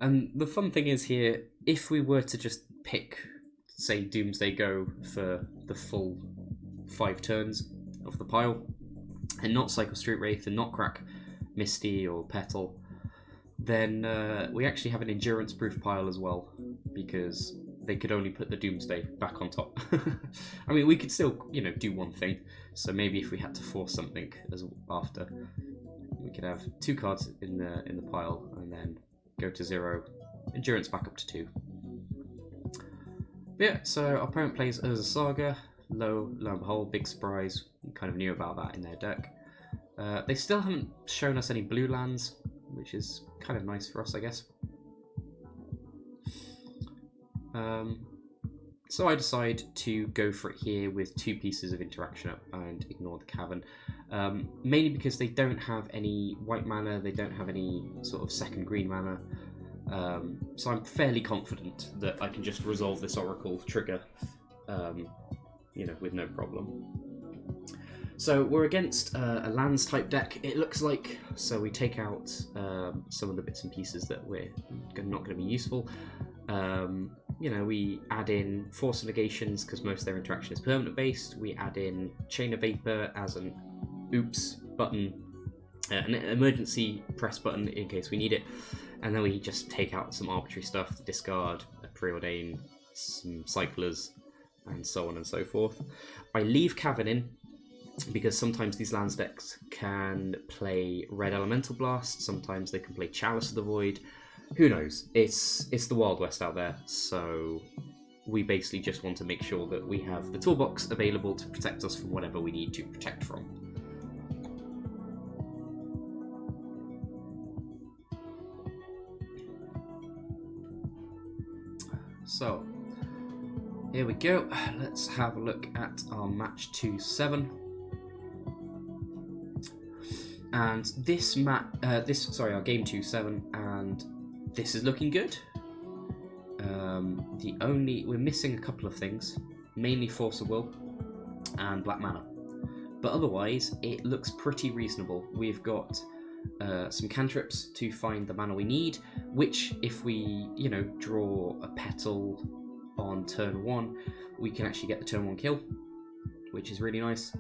And the fun thing is here, if we were to just pick, say, Doomsday Go for the full 5 turns of the pile, and not Cycle Street Wraith, and not crack Misty or Petal, then we actually have an endurance-proof pile as well, because they could only put the Doomsday back on top. I mean, we could still, you know, do one thing. So maybe if we had to force something as after, we could have 2 cards in the pile, and then go to 0, endurance back up to 2. But yeah, so our opponent plays Urza Saga. Lo and behold, big surprise. We kind of knew about that in their deck. They still haven't shown us any blue lands, which is kind of nice for us, I guess. So I decide to go for it here with 2 pieces of interaction up and ignore the Cavern. Mainly because they don't have any white mana, they don't have any sort of second green mana. So I'm fairly confident that I can just resolve this Oracle trigger, you know, with no problem. So we're against a lands type deck, it looks like. So we take out some of the bits and pieces that we're not going to be useful. You know, we add in Force of Negations because most of their interaction is permanent based. We add in Chain of Vapor as an oops button, an emergency press button in case we need it. And then we just take out some arbitrary stuff, discard, preordain, some cyclers, and so on and so forth. I leave Cavern in because sometimes these lands decks can play Red Elemental Blast, sometimes they can play Chalice of the Void. Who knows? It's the Wild West out there, so we basically just want to make sure that we have the toolbox available to protect us from whatever we need to protect from. So, here we go. Let's have a look at our match 2-7. And our game 2-7, and this is looking good. We're missing a couple of things, mainly Force of Will and Black Mana. But otherwise, it looks pretty reasonable. We've got some cantrips to find the mana we need, which if we, you know, draw a Petal on turn 1, we can actually get the turn 1 kill, which is really nice.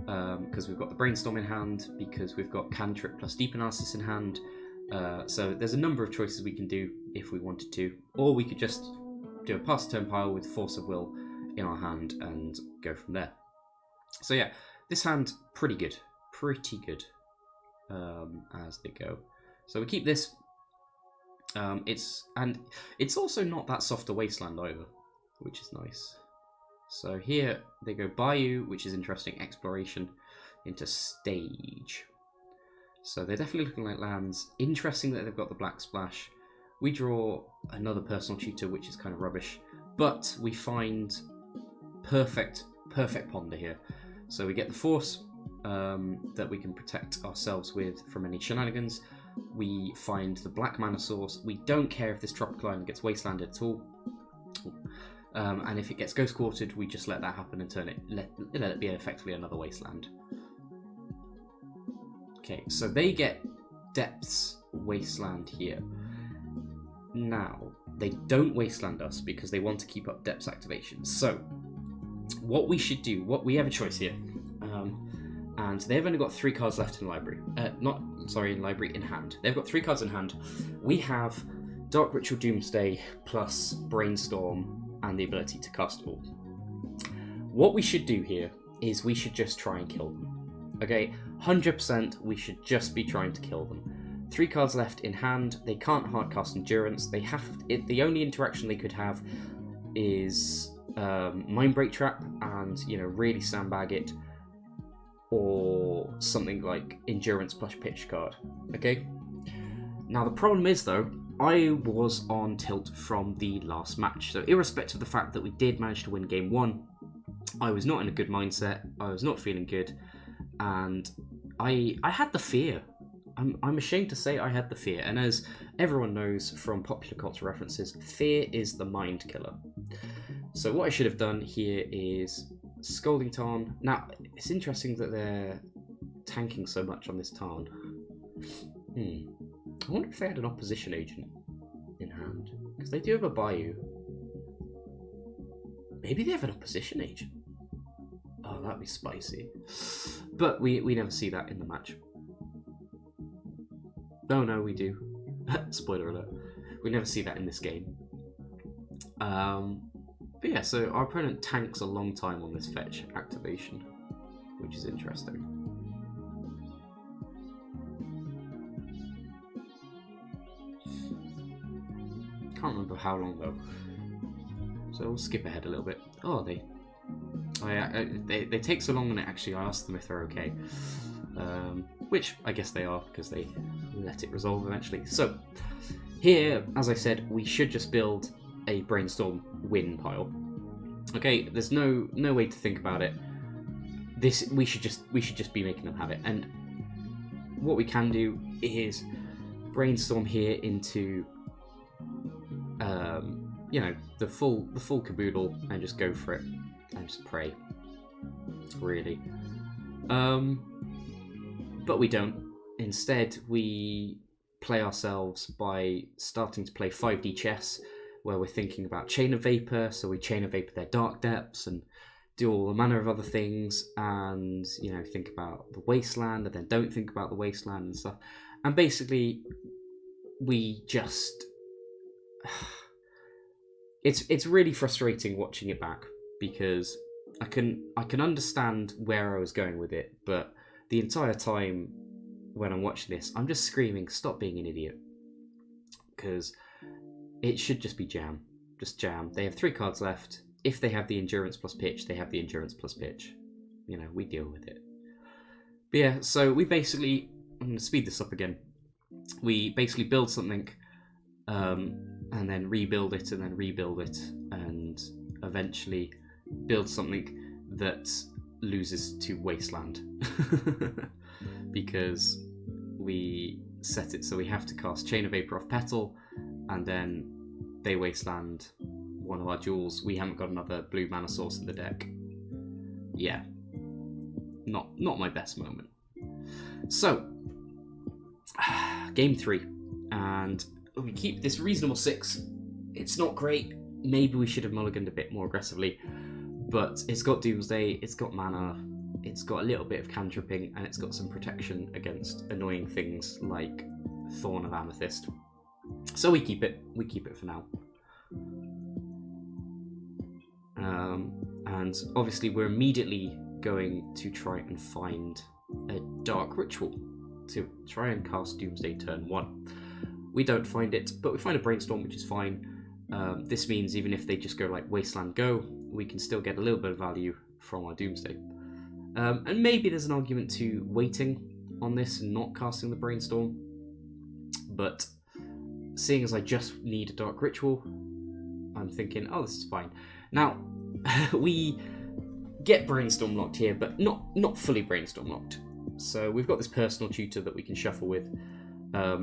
Because we've got the Brainstorm in hand, because we've got Cantrip plus Deep Analysis in hand. So there's a number of choices we can do if we wanted to, or we could just do a pass turn pile with Force of Will in our hand and go from there. So yeah, this hand pretty good as they go. So we keep this. It's also not that soft a wasteland either, which is nice. So here they go Bayou, which is interesting, exploration into stage. So they're definitely looking like lands. Interesting that they've got the black splash. We draw another Personal Tutor, which is kind of rubbish, but we find perfect ponder here. So we get the Force that we can protect ourselves with from any shenanigans. We find the black mana source. We don't care if this Tropical Island gets wastelanded at all. And if it gets Ghost Quartered, we just let that happen and let it be effectively another wasteland. Okay, so they get Depths Wasteland here. Now, they don't wasteland us because they want to keep up Depths activation. So, what we should do, we have a choice here. And they've only got 3 cards left in library. In hand. They've got 3 cards in hand. We have Dark Ritual Doomsday plus Brainstorm and the ability to cast all. What we should do here is we should just try and kill them. Okay, 100% we should just be trying to kill them. 3 cards left in hand. They can't hardcast Endurance. The only interaction they could have is Mindbreak Trap and, you know, really sandbag it, or something like Endurance plus Pitch card. Okay. Now the problem is though, I was on tilt from the last match, so irrespective of the fact that we did manage to win game 1, I was not in a good mindset. I was not feeling good, and I had the fear. I'm ashamed to say I had the fear, and as everyone knows from popular culture references, fear is the mind killer. So what I should have done here is Scalding Tarn. Now, it's interesting that they're tanking so much on this Tarn. I wonder if they had an opposition agent in hand, because they do have a Bayou. Maybe they have an opposition agent. Oh, that'd be spicy. But we never see that in the match. Oh no, we do. Spoiler alert. We never see that in this game. But yeah, so our opponent tanks a long time on this fetch activation, which is interesting. Can't remember how long though. So we'll skip ahead a little bit. Oh, they take so long, and actually I asked them if they're okay. Which I guess they are, because they let it resolve eventually. So here, as I said, we should just build a brainstorm win pile. Okay, there's no way to think about it. We should just be making them have it. And what we can do is brainstorm here into you know, the full caboodle, and just go for it and just pray. Really. But we don't. Instead, we play ourselves by starting to play 5D chess, where we're thinking about Chain of Vapor, so we Chain of Vapor their Dark Depths and do all the manner of other things, and, you know, think about the Wasteland, and then don't think about the Wasteland and stuff. And basically, we just... It's really frustrating watching it back, because I can understand where I was going with it, but the entire time when I'm watching this, I'm just screaming, stop being an idiot. Because it should just be jam. Just jam. They have 3 cards left. If they have the Endurance plus Pitch, they have the Endurance plus Pitch. You know, we deal with it. But yeah, so we basically... I'm going to speed this up again. We basically build something, and then rebuild it, and then rebuild it, and eventually build something that loses to Wasteland. Because we set it so we have to cast Chain of Vapor off Petal, and then they Wasteland one of our jewels. We haven't got another blue mana source in the deck. Yeah. Not my best moment. So, game 3. And we keep this reasonable 6. It's not great. Maybe we should have mulliganed a bit more aggressively. But it's got Doomsday, it's got mana, it's got a little bit of cantripping, and it's got some protection against annoying things like Thorn of Amethyst. So we keep it. We keep it for now. And obviously we're immediately going to try and find a Dark Ritual to try and cast Doomsday turn 1. We don't find it, but we find a Brainstorm, which is fine. This means even if they just go like Wasteland Go, we can still get a little bit of value from our Doomsday. And maybe there's an argument to waiting on this and not casting the Brainstorm. But seeing as I just need a Dark Ritual, I'm thinking, oh, this is fine. Now, we get Brainstorm locked here, but not fully Brainstorm locked. So we've got this Personal Tutor that we can shuffle with.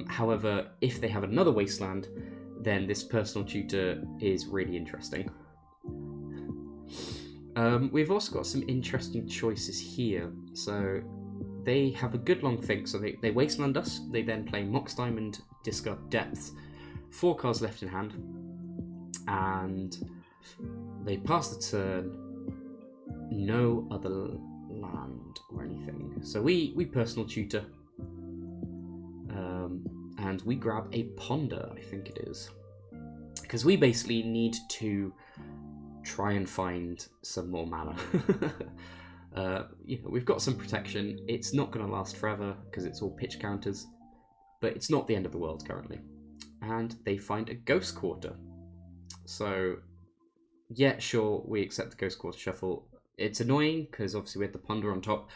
However, if they have another Wasteland, then this Personal Tutor is really interesting. We've also got some interesting choices here. So they have a good long think, so they Wasteland us, they then play Mox Diamond, discard Depth, 4 cards left in hand, and they pass the turn, no other land or anything. So we Personal Tutor, and we grab a Ponder, I think it is, because we basically need to try and find some more mana. You know, we've got some protection. It's not going to last forever because it's all pitch counters, but it's not the end of the world currently. And they find a Ghost Quarter. So, yeah, sure, we accept the Ghost Quarter shuffle. It's annoying because obviously we had the Ponder on top,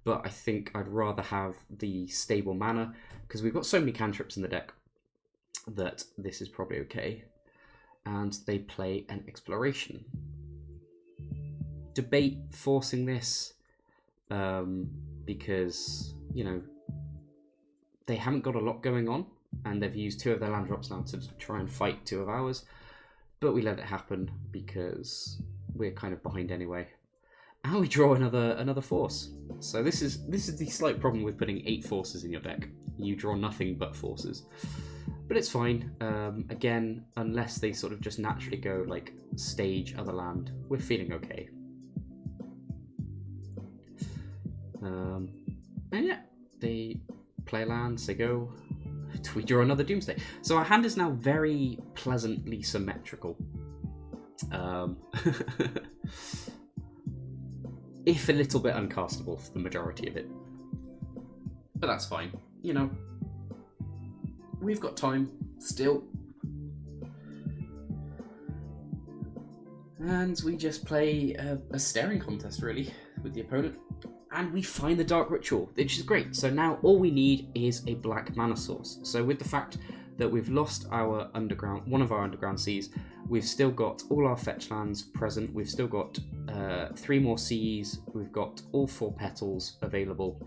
but I think I'd rather have the stable mana because we've got so many cantrips in the deck that this is probably okay. And they play an Exploration. Debate forcing this. because, you know, they haven't got a lot going on, and they've used 2 of their land drops now to try and fight 2 of ours. But we let it happen because we're kind of behind anyway. And we draw another force. So this is the slight problem with putting 8 forces in your deck. You draw nothing but forces. But it's fine. Again, unless they sort of just naturally go like stage other land, we're feeling okay. And yeah, they play lands, they go. We draw another Doomsday. So our hand is now very pleasantly symmetrical. If a little bit uncastable for the majority of it. But that's fine. You know, we've got time still. And we just play a staring contest, really, with the opponent. And we find the Dark Ritual, which is great. So now all we need is a black mana source. So with the fact that we've lost our one of our underground seas, we've still got all our fetch lands present. We've still got 3 more seas. We've got all 4 petals available.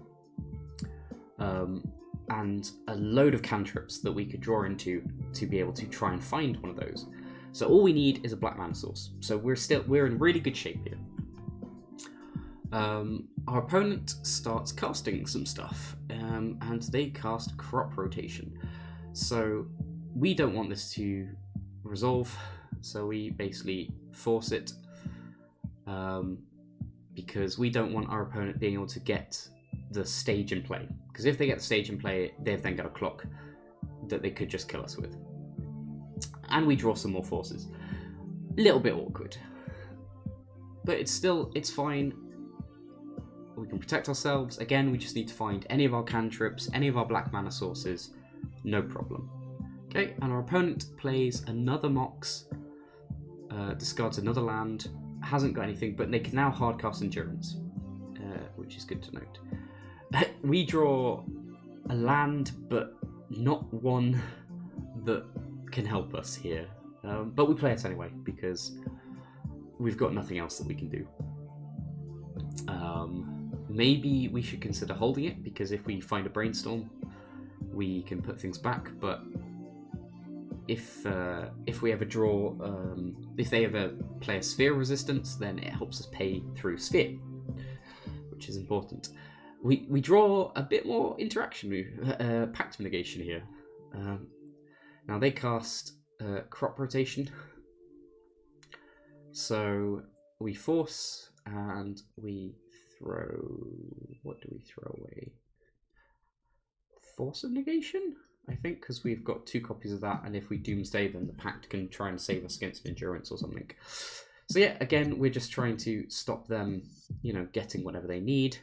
And a load of cantrips that we could draw into to be able to try and find one of those. So all we need is a black mana source. So we're in really good shape here. Our opponent starts casting some stuff, and they cast Crop Rotation. So we don't want this to resolve, so we basically force it, because we don't want our opponent being able to get the stage in play. Because if they get the stage in play, they've then got a clock that they could just kill us with. And we draw some more forces. A little bit awkward. But it's fine. We can protect ourselves. Again, we just need to find any of our cantrips, any of our black mana sources. No problem. Okay, and our opponent plays another Mox, discards another land, hasn't got anything, but they can now hardcast Endurance, which is good to note. We draw a land, but not one that can help us here. But we play it anyway, because we've got nothing else that we can do. Maybe we should consider holding it, because if we find a Brainstorm, we can put things back. But if we ever draw, if they ever play a Sphere Resistance, then it helps us pay through Sphere, which is important. We draw a bit more interaction move, Pact of Negation here. Now they cast Crop Rotation, so we force and we throw. What do we throw away? Force of Negation, I think, because we've got 2 copies of that, and if we Doomsday, then the Pact can try and save us against Endurance or something. So yeah, again, we're just trying to stop them, you know, getting whatever they need.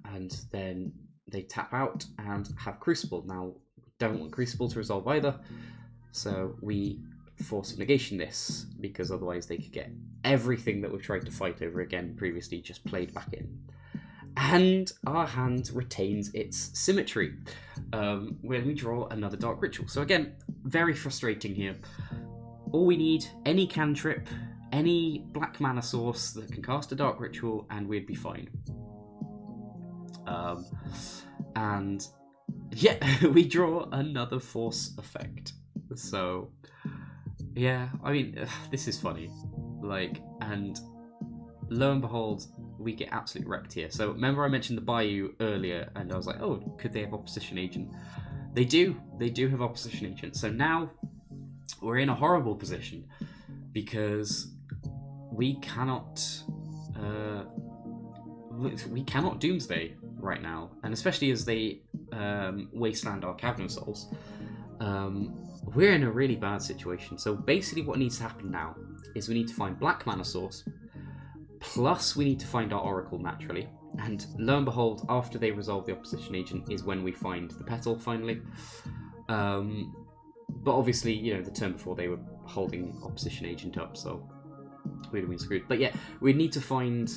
And then they tap out and have Crucible. Now, we don't want Crucible to resolve either, so we Force of Negation this, because otherwise they could get everything that we've tried to fight over again previously just played back in. And our hand retains its symmetry when we draw another Dark Ritual. So again, very frustrating here. All we need, any cantrip, any black mana source that can cast a Dark Ritual, and we'd be fine. And yeah, we draw another force effect. So yeah, I mean, this is funny. Like, and lo and behold, we get absolutely wrecked here. So remember I mentioned the Bayou earlier, and I was like, oh, could they have Opposition Agent? They do have Opposition Agent. So now we're in a horrible position, because we cannot Doomsday right now, and especially as they wasteland our Cavern of Souls, we're in a really bad situation. So basically what needs to happen now is we need to find black mana source, plus we need to find our Oracle naturally, and lo and behold, after they resolve the Opposition Agent is when we find the Petal finally. But obviously, you know, the turn before they were holding Opposition Agent up, so we'd have been screwed. But yeah, we need to find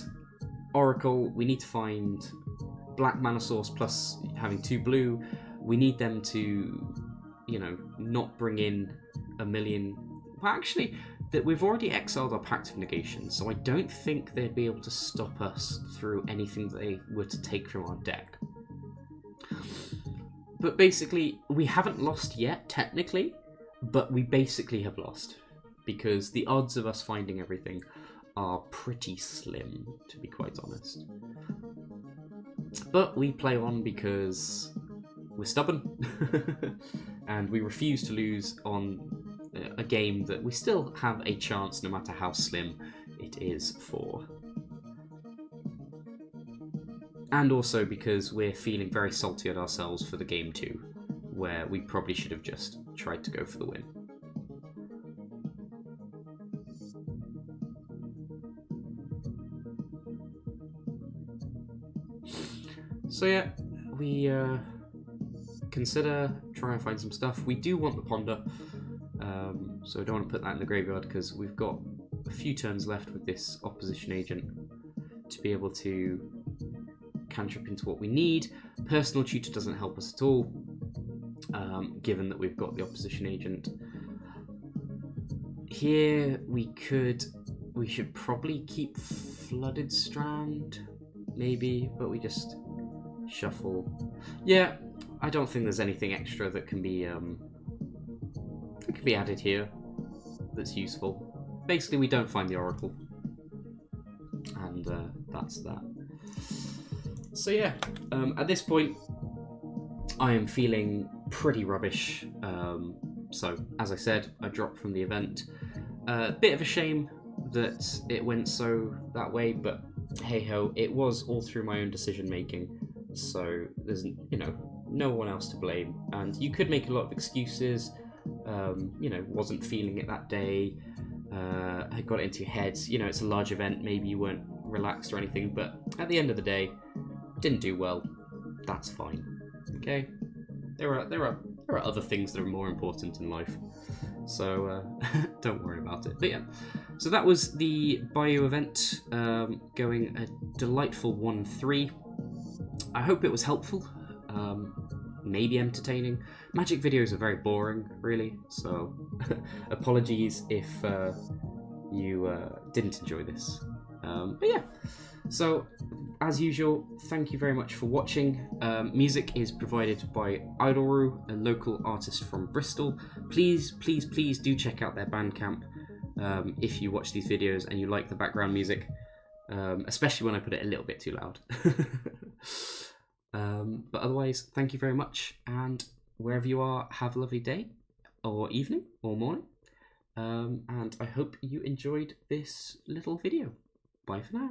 Oracle, we need to find black mana source, plus having 2 blue, we need them to, you know, not bring in a million. Well, actually, that we've already exiled our Pact of Negation, so I don't think they'd be able to stop us through anything they were to take from our deck. But basically, we haven't lost yet, technically, but we basically have lost, because the odds of us finding everything are pretty slim, to be quite honest. But we play on because we're stubborn, and we refuse to lose on a game that we still have a chance, no matter how slim it is for. And also because we're feeling very salty at ourselves for the game 2, where we probably should have just tried to go for the win. So yeah, we consider trying to find some stuff. We do want the Ponder, so I don't want to put that in the graveyard because we've got a few turns left with this opposition agent to be able to cantrip into what we need. Personal Tutor doesn't help us at all, given that we've got the opposition agent. Here we should probably keep Flooded Strand, maybe, but we just shuffle. Yeah, I don't think there's anything extra that can be added here that's useful. Basically, we don't find the Oracle, and that's that. So yeah, at this point, I am feeling pretty rubbish. So as I said, I dropped from the event. Bit of a shame that it went that way, but hey ho, it was all through my own decision making. So there's no one else to blame, and you could make a lot of excuses. Wasn't feeling it that day. I got it into your head. It's a large event. Maybe you weren't relaxed or anything, but at the end of the day, didn't do well. That's fine. Okay. There are other things that are more important in life, so don't worry about it. But yeah, so that was the Bayou event, going a delightful 1-3. I hope it was helpful, maybe entertaining. Magic videos are very boring, really, so apologies if you didn't enjoy this. But yeah, so as usual, thank you very much for watching. Music is provided by Idleru, a local artist from Bristol. Please do check out their Bandcamp if you watch these videos and you like the background music, especially when I put it a little bit too loud. But otherwise, thank you very much, and wherever you are, have a lovely day, or evening, or morning, and I hope you enjoyed this little video. Bye for now.